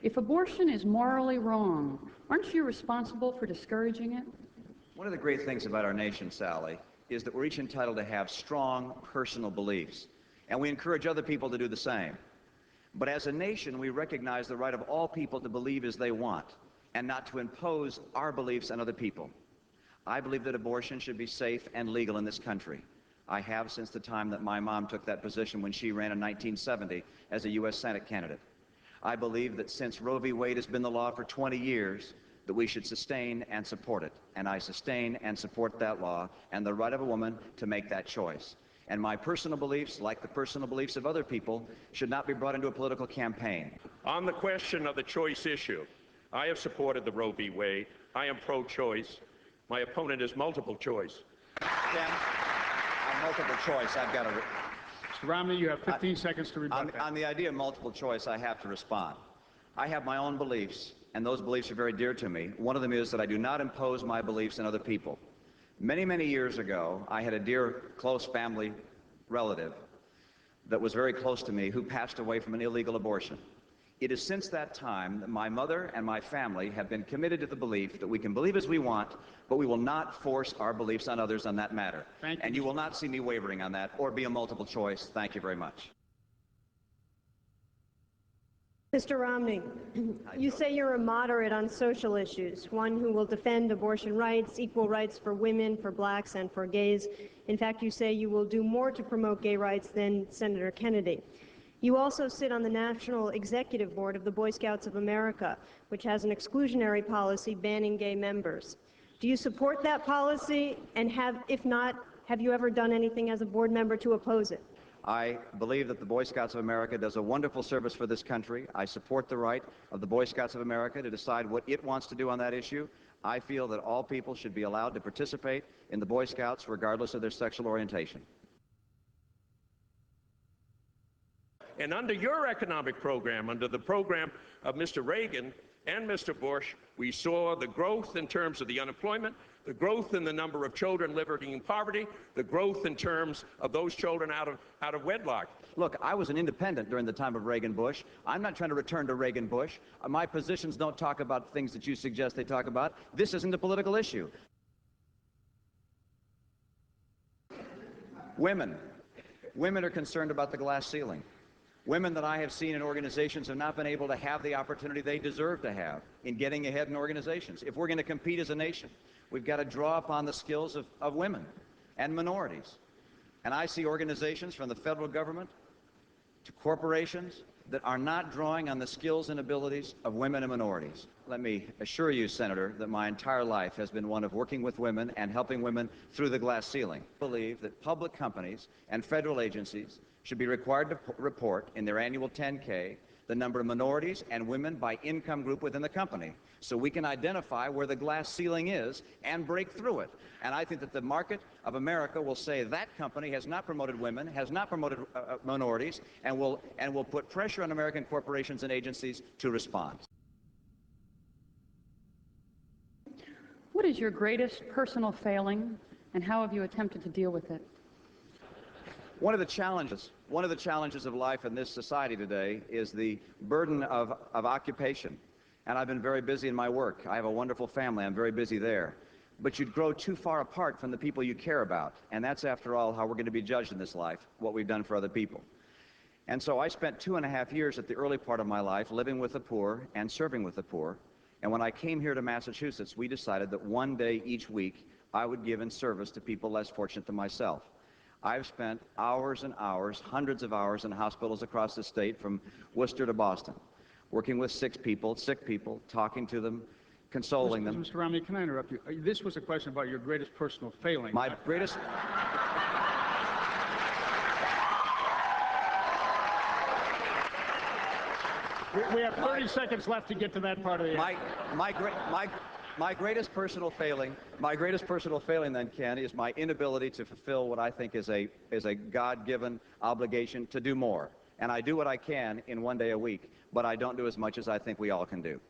If abortion is morally wrong, aren't you responsible for discouraging it? One of the great things about our nation, Sally, is that we're each entitled to have strong personal beliefs, and we encourage other people to do the same. But as a nation, we recognize the right of all people to believe as they want and not to impose our beliefs on other people. I believe that abortion should be safe and legal in this country. I have since the time that my mom took that position when she ran in 1970 as a U.S. Senate candidate. I believe that since Roe v. Wade has been the law for 20 years, that we should sustain and support it. And I sustain and support that law and the right of a woman to make that choice. And my personal beliefs, like the personal beliefs of other people, should not be brought into a political campaign. On the question of the choice issue, I have supported the Roe v. Wade. I am pro-choice. My opponent is multiple choice. Ken, on multiple choice, I've got to... Mr. Romney, you have 15 seconds to rebut that. On the idea of multiple choice, I have to respond. I have my own beliefs, and those beliefs are very dear to me. One of them is that I do not impose my beliefs on other people. Many, many years ago, I had a dear, close family relative that was very close to me who passed away from an illegal abortion. It is since that time that my mother and my family have been committed to the belief that we can believe as we want, but we will not force our beliefs on others on that matter. Thank you. And you will not see me wavering on that or be a multiple choice. Thank you very much. Mr. Romney, you say you're a moderate on social issues, one who will defend abortion rights, equal rights for women, for blacks, and for gays. In fact, you say you will do more to promote gay rights than Senator Kennedy. You also sit on the National Executive Board of the Boy Scouts of America, which has an exclusionary policy banning gay members. Do you support that policy? And if not, have you ever done anything as a board member to oppose it? I believe that the Boy Scouts of America does a wonderful service for this country. I support the right of the Boy Scouts of America to decide what it wants to do on that issue. I feel that all people should be allowed to participate in the Boy Scouts regardless of their sexual orientation. And under your economic program, under the program of Mr. Reagan and Mr. Bush, we saw the growth in terms of the unemployment, the growth in the number of children living in poverty, the growth in terms of those children out of wedlock. Look, I was an independent during the time of Reagan-Bush. I'm not trying to return to Reagan-Bush. My positions don't talk about things that you suggest they talk about. This isn't a political issue. Women are concerned about the glass ceiling. Women that I have seen in organizations have not been able to have the opportunity they deserve to have in getting ahead in organizations. If we're going to compete as a nation, we've got to draw upon the skills of women and minorities. And I see organizations from the federal government to corporations that are not drawing on the skills and abilities of women and minorities. Let me assure you, Senator, that my entire life has been one of working with women and helping women through the glass ceiling. I believe that public companies and federal agencies should be required to report in their annual 10K the number of minorities and women by income group within the company, so we can identify where the glass ceiling is and break through it. And I think that the market of America will say that company has not promoted women, has not promoted minorities, and will put pressure on American corporations and agencies to respond. What is your greatest personal failing, and how have you attempted to deal with it? One of the challenges of life in this society today is the burden of occupation. And I've been very busy in my work. I have a wonderful family. I'm very busy there. But you'd grow too far apart from the people you care about. And that's, after all, how we're going to be judged in this life, what we've done for other people. And so I spent 2.5 years at the early part of my life living with the poor and serving with the poor. And when I came here to Massachusetts, we decided that one day each week I would give in service to people less fortunate than myself. I've spent hours and hours, hundreds of hours in hospitals across the state from Worcester to Boston, working with sick people, talking to them, consoling them. Mr. Romney, can I interrupt you? This was a question about your greatest personal failing. My greatest... We have 30 seconds left to get to that part of the... My greatest personal failing then, Ken, is my inability to fulfill what I think is a God-given obligation to do more. And I do what I can in one day a week, but I don't do as much as I think we all can do.